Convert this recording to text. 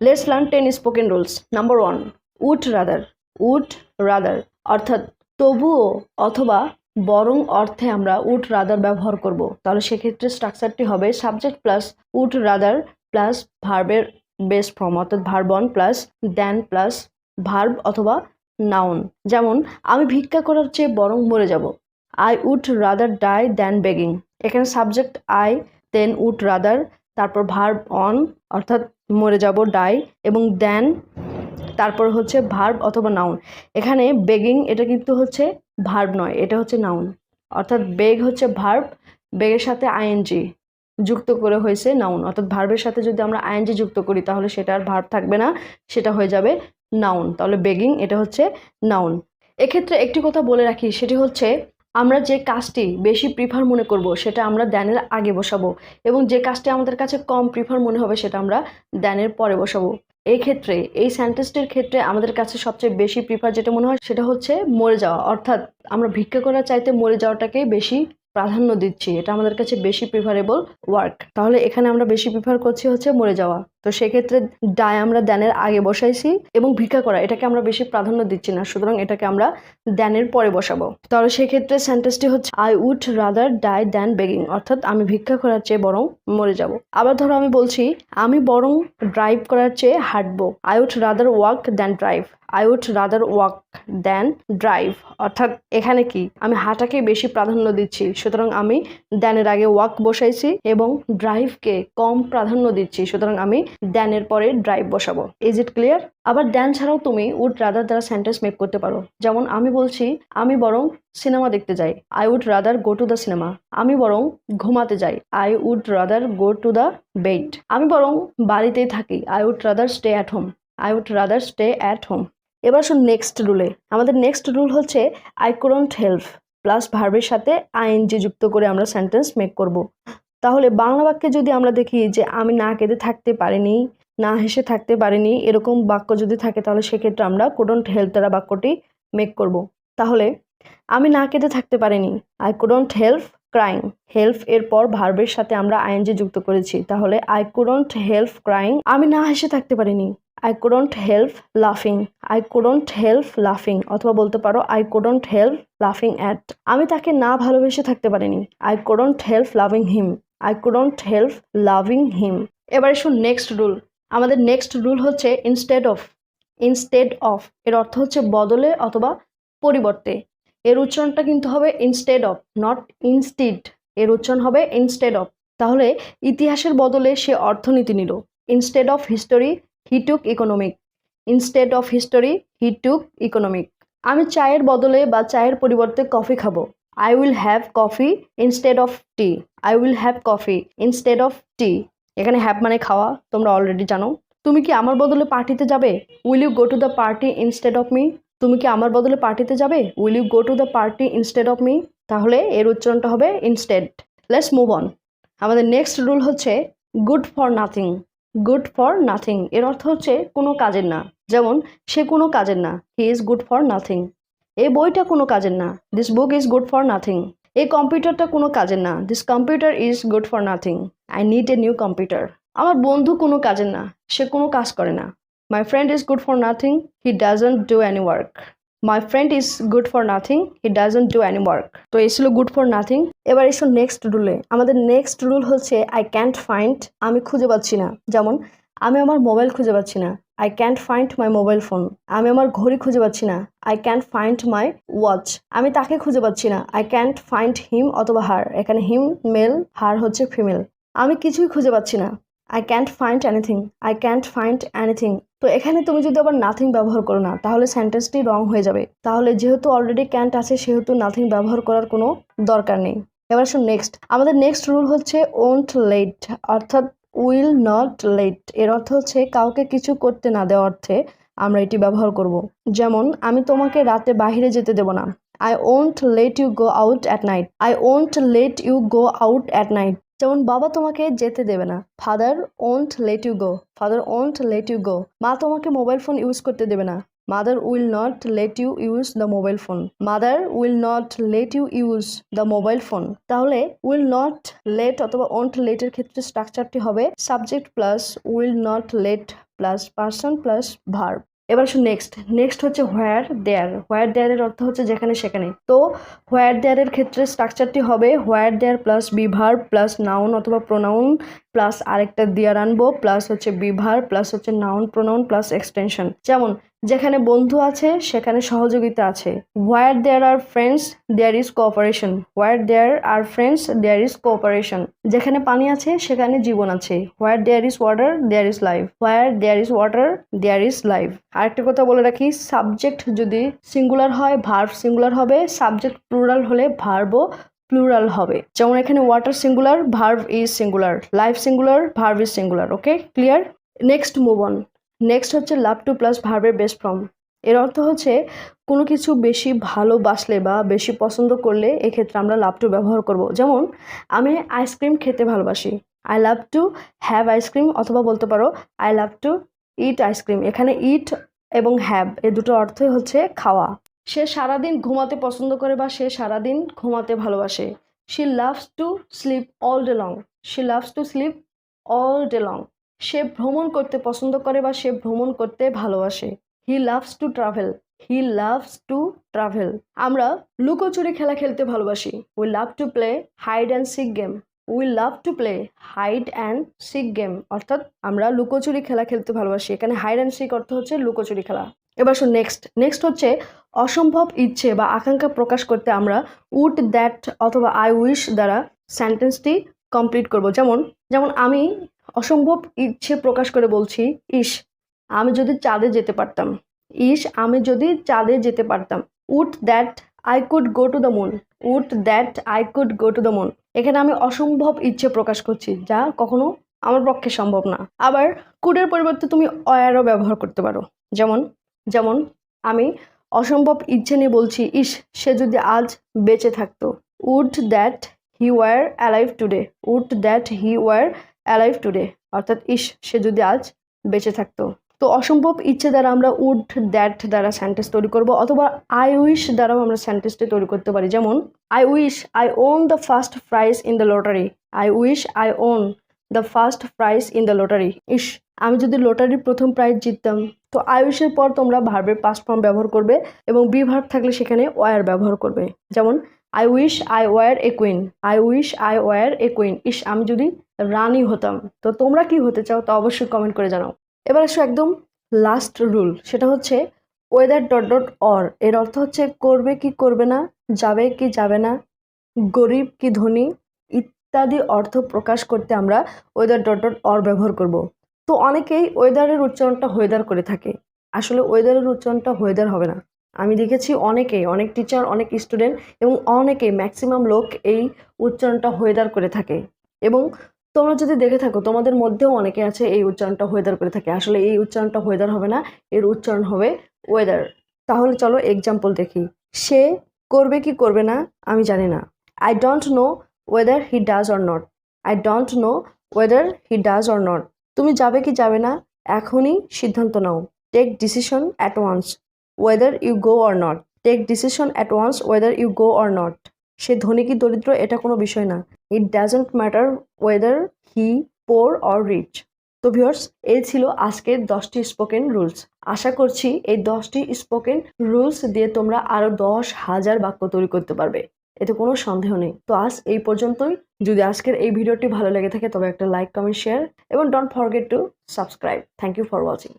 Let's learn 10 spoken rules. Number 1, would rather. Would rather অর্থাৎ তবুও অথবা বরং অর্থে আমরা উড রাদার ব্যবহার করব। তাহলে সেক্ষেত্রে স্ট্রাকচারটি হবে subject plus would rather plus ভার্বের বেস ফর্ম অর্থাৎ verb one plus than plus verb অথবা নাউন। যেমন আমি ভিক্ষা করার চেয়ে বরং মরে যাব। I would rather die than begging. এখানে subject I, then would rather, তারপর ভার্ব অন অর্থাৎ মরে যাব ডাই, এবং দেন তারপর হচ্ছে ভার্ব অথবা নাউন। এখানে বেগিং এটা কিন্তু হচ্ছে ভার্ব নয়, এটা হচ্ছে নাউন। অর্থাৎ বেগ হচ্ছে ভার্ব, বেগের সাথে আইএনজি যুক্ত করে হয়েছে নাউন। অর্থাৎ ভার্বের সাথে যদি আমরা আইএনজি যুক্ত করি তাহলে সেটা আর ভার্ব থাকবে না, সেটা হয়ে যাবে নাউন। তাহলে বেগিং এটা হচ্ছে নাউন। এক্ষেত্রে একটি কথা বলে রাখি, সেটি হচ্ছে আমরা যে কাজটি বেশি প্রিফার মনে করব সেটা আমরা দ্যানের আগে বসাবো, এবং যে কাজটি আমাদের কাছে কম প্রিফার মনে হবে সেটা আমরা দ্যানের পরে বসাবো। এই ক্ষেত্রে এই সেন্টেন্সটির ক্ষেত্রে আমাদের কাছে সবচেয়ে বেশি প্রিফার যেটা মনে হয় সেটা হচ্ছে মরে যাওয়া। অর্থাৎ আমরা ভিক্ষা করার চাইতে মরে যাওয়াটাকে বেশি প্রাধান্য দিচ্ছি, এটা আমাদের কাছে বেশি প্রিফারেবল ওয়ার্ক। তাহলে এখানে আমরা বেশি প্রিফার করছি হচ্ছে মরে যাওয়া। তো সেক্ষেত্রে ডাই আমরা দ্যানের আগে বসাইছি, এবং ভিক্ষা করা এটাকে আমরা বেশি প্রাধান্য দিচ্ছি না, সুতরাং এটাকে আমরা দ্যানের পরে বসাবো। তাহলে সেক্ষেত্রে সেন্টেন্সটি হচ্ছে I would rather die than begging, অর্থাৎ আমি ভিক্ষা করার চেয়ে বরং মরে যাব। আবার ধরো আমি বলছি আমি বরং ড্রাইভ করার চেয়ে হাঁটবো। I would rather walk than drive. I would rather walk than drive, অর্থাৎ এখানে কি আমি হাঁটাকে বেশি প্রাধান্য দিচ্ছি, সুতরাং আমি দ্যানের আগে ওয়াক বসাইছি, এবং ড্রাইভকে কম প্রাধান্য দিচ্ছি, সুতরাং আমি দ্যানের পরে ড্রাইভ বসাবো। Is it clear? আবার দ্যান ছাড়াও তুমি উড রাদার দ্বারা সেন্টেন্স মেক করতে পারো। যেমন আমি বলছি আমি বরং সিনেমা দেখতে যাই। I would rather go to the cinema. আমি বরং ঘুমাতে যাই। I would rather go to the bed. আমি বরং বাড়িতেই থাকি। I would rather stay at home. I would rather stay at home. এবার আসুন নেক্সট রুলে। আমাদের নেক্সট রুল হচ্ছে আই কুডন্ট হেল্প প্লাস ভার্বের সাথে আইএনজি যুক্ত করে আমরা সেন্টেন্স মেক করব। তাহলে বাংলা বাক্যে যদি আমরা দেখি যে আমি না কেঁদে থাকতে পারিনি, না হেসে থাকতে পারিনি, এরকম বাক্য যদি থাকে তাহলে সেক্ষেত্রে আমরা কুডন্ট হেল্প দ্বারা বাক্যটি মেক করব। তাহলে আমি না কেঁদে থাকতে পারিনি, I couldn't help crying. Help এর পর ভার্বের সাথে আমরা আইএনজি যুক্ত করেছি, তাহলে আই কুডন্ট হেল্প ক্রাইং। আমি না হেসে থাকতে পারিনি, আই কুডন্ট হেল্প লাফিং। আই কুডন্ট হেল্প লাফিং, অথবা বলতে পারো আই কুডন্ট হেল্প লাফিং অ্যাট। আমি তাকে না ভালোবেসে থাকতে পারিনি, I couldn't help loving him. I couldn't help loving him. এবার এসো নেক্সট রুল। আমাদের নেক্সট রুল হচ্ছে ইনস্টেড অফ। ইনস্টেড অফ এর অর্থ হচ্ছে বদলে অথবা পরিবর্তে। এর উচ্চারণটা কিন্তু হবে ইনস্টেড অফ, নট ইনস্টিড। এর উচ্চারণ হবে ইনস্টেড অফ। তাহলে ইতিহাসের বদলে সে অর্থনীতি নিল। Instead of history he took economic. Instead of history he took economic. আমি চায়ের বদলে বা চায়ের পরিবর্তে কফি খাবো। I will have coffee instead of tea. I will have coffee instead of tea. এখানে হ্যাভ মানে খাওয়া, তোমরা অলরেডি জানো। তুমি কি আমার বদলে পার্টিতে যাবে? Will you go to the party instead of me? তুমি কি আমার বদলে পার্টিতে যাবে? Will you go to the party instead of me? তাহলে এর উচ্চারণটা হবে ইনস্টেড। Let's move on. আমাদের নেক্সট রুল হচ্ছে good for nothing. Good for nothing এর অর্থ হচ্ছে কোনো কাজের না। যেমন সে কোনো কাজের না, he is good for nothing. এই বইটা কোনো কাজের না, this book is good for nothing. এই কম্পিউটারটা কোনো কাজের না, this computer is good for nothing. I need a new computer. আমার বন্ধু কোনো কাজের না, সে কোনো কাজ করে না। My friend is good for nothing, he doesn't do any work. My friend is good for nothing, he doesn't do any work. তো এই ছিল গুড ফর নাথিং। এবার এসো নেক্সট রুলে। আমাদের নেক্সট রুল হচ্ছে আই ক্যান্ট ফাইন্ড। আমি খুঁজে পাচ্ছি না। যেমন আমি আমার মোবাইল খুঁজে পাচ্ছি না, I can't find my mobile phone. আমি আমার ঘড়ি খুঁজে পাচ্ছি না, I can't find my watch. আমি তাকে খুঁজে পাচ্ছি না, আই ক্যান্ট ফাইন্ড হিম অথবা হার। এখানে হিম মেল, হার হচ্ছে ফিমেল। আমি কিছুই খুঁজে পাচ্ছি না, I can't find anything. I can't find anything. তো এখানে তুমি যদি আবার নাথিং ব্যবহার করো না তাহলে সেন্টেন্সটি রং হয়ে যাবে। তাহলে যেহেতু অলরেডি ক্যান্ট আছে সেহেতু নাথিং ব্যবহার করার কোনো দরকার নেই। এবার আসুন নেক্সট। আমাদের নেক্সট রুল হচ্ছে ওন্ট লেট, অর্থাৎ উইল নট লেট। এর অর্থ হচ্ছে কাউকে কিছু করতে না দেওয়া অর্থে আমরা এটি ব্যবহার করব। যেমন আমি তোমাকে রাতে বাইরে যেতে দেব না, I won't let you go out at night. I won't let you go out at night. যেমন বাবা তোমাকে যেতে দেবে না, father won't let you go. Father won't let you go. মা তোমাকে মোবাইল ফোন ইউজ করতে দেবে না, mother will not let you use the mobile phone. Mother will not let you use the mobile phone. তাহলে will not let অথবা won't লেটের ক্ষেত্রে স্ট্রাকচারটি হবে subject plus will not let plus person plus verb. এবার আসুন next হচ্ছে হোয়ার দেয়ারের অর্থ হচ্ছে যেখানে সেখানে। তো হোয়ার দেয়ারের ক্ষেত্রে স্ট্রাকচারটি হবে where there plus be verb plus noun অথবা প্রোনাউন প্লাস আরেকটা দেয়ার আনবো প্লাস হচ্ছে বিভার্ব প্লাস হচ্ছে নাউন প্রোনাউন প্লাস এক্সটেনশন। যেমন যেখানে বন্ধু আছে সেখানে সহযোগিতা আছে। Where there are friends there is cooperation. Where there are friends there is cooperation. যেখানে পানি আছে সেখানে জীবন আছে। Where there is water there is life. Where there is water there is life. আরেকটা কথা বলে রাখি, সাবজেক্ট যদি সিঙ্গুলার হয় ভার্ব সিঙ্গুলার হবে, সাবজেক্ট প্লুরাল হলে ভার্বও প্লুরাল হবে। যেমন এখানে water singular verb is singular, life singular verb is singular. Okay, clear? Next move on. Next হচ্ছে লাভ টু প্লাস ভার্বের বেস্ট ফর্ম। এর অর্থ হচ্ছে কোনো কিছু বেশি ভালোবাসলে বা বেশি পছন্দ করলে এক্ষেত্রে আমরা লাভ টু ব্যবহার করব। যেমন আমি আইসক্রিম খেতে ভালোবাসি, I love to have ice cream, অথবা বলতে পারো I love to it ice cream. এখানে ইট এবং হ্যাভ এই দুটো অর্থই হচ্ছে খাওয়া। সে সারাদিন ঘুমাতে পছন্দ করে বা সে সারাদিন ঘুমাতে ভালোবাসে। She loves to sleep all day long. She loves to sleep all day long. সে ভ্রমণ করতে পছন্দ করে বা সে ভ্রমণ করতে ভালোবাসে। He loves to travel. He loves to travel. আমরা লুকোচুরি খেলা খেলতে ভালোবাসি। We love to play hide and seek game. We love to play hide and seek game, অর্থাৎ আমরা লুকোচুরি খেলা খেলতে ভালোবাসি। এখানে হাইড অ্যান্ড সিক অর্থ হচ্ছে লুকোচুরি খেলা। এবার শুন নেক্সট হচ্ছে অসম্ভব ইচ্ছে বা আকাঙ্ক্ষা প্রকাশ করতে আমরা উড দ্যাট অথবা আই উইশ দ্বারা সেন্টেন্সটি কমপ্লিট করব। যেমন আমি অসম্ভব ইচ্ছে প্রকাশ করে বলছি, ইস আমি যদি চাঁদে যেতে পারতাম। ইস আমি যদি চাঁদে যেতে পারতাম। Would that I could go to the moon. Would that I could go to the moon. এখানে আমি অসম্ভব ইচ্ছে প্রকাশ করছি, যা কখনো আমার পক্ষে সম্ভব না। আবার কুডের পরিবর্তে তুমি অয়ারও ব্যবহার করতে পারো। যেমন আমি অসম্ভব ইচ্ছে নিয়ে বলছি, ইস সে যদি আজ বেঁচে থাকতো। Would that he were alive today. Would that he were alive today, অর্থাৎ ইস সে যদি আজ বেঁচে থাকতো। তো অসম্ভব ইচ্ছে দ্বারা আমরা উড দ্যাট দ্বারা সেন্টেন্স তৈরি করব, অথবা আই উইশ দ্বারাও আমরা সেন্টেন্সটি তৈরি করতে পারি। যেমন I wish I won the first prize in the lottery. I wish I won the first prize in the lottery. ইস আমি যদি লটারির প্রথম প্রাইজ জিততাম। তো আই উইশের পর তোমরা ভার্বের পাস্ট ফর্ম ব্যবহার করবে এবং বি ভার্ব থাকলে সেখানে ওয়ার ব্যবহার করবে। যেমন I wish I were a queen. I wish I were a queen. ইস আমি যদি রানী হতাম। তো তোমরা কি হতে চাও তা অবশ্যই কমেন্ট করে জানাও। এবার আসো একদম লাস্ট রুল, সেটা হচ্ছে ওয়েদার ডট ডট অর। এর অর্থ হচ্ছে করবে কি করবে না, যাবে কি যাবে না, গরিব কি ধনী ইত্যাদি অর্থ প্রকাশ করতে আমরা ওয়েদার ডট ডট অর ব্যবহার করব। তো অনেকেই ওয়েদারের উচ্চারণটা ওয়েদার করে থাকে। আসলে ওয়েদারের উচ্চারণটা ওয়েদার হবে না। আমি দেখেছি অনেক টিচার, অনেক স্টুডেন্ট এবং ম্যাক্সিমাম লোক এই উচ্চারণটা ওয়েদার করে থাকে। এবং তোমরা যদি দেখে থাকো তোমাদের মধ্যেও অনেকে আছে এই উচ্চারণটা ওয়েদার করে থাকে। আসলে এই উচ্চারণটা ওয়েদার হবে না, এর উচ্চারণ হবে ওয়েদার। তাহলে চলো এক্সাম্পল দেখি। সে করবে কি করবে না আমি জানি না। I don't know whether he does or not. I don't know whether he does or not. তুমি যাবে কি যাবে না এখনই সিদ্ধান্ত নাও। Take decision at once whether you go or not. Take decision at once whether you go or not. সে ধনী কি দরিদ্র এটা কোনো বিষয় না। It doesn't matter whether he poor or rich. তো ভিউয়ার্স, এই ছিল আজকের 10টি স্পোকেন রুলস। আশা করছি এই 10টি স্পোকেন রুলস দিয়ে তোমরা আরো 10,000 বাক্য তৈরি করতে পারবে, এতে কোনো সন্দেহ নেই। তো আজ এই পর্যন্তই। যদি আজকের এই ভিডিওটি ভালো লেগে থাকে তবে একটা লাইক, কমেন্ট, শেয়ার এবং don't forget to subscribe. Thank you for watching.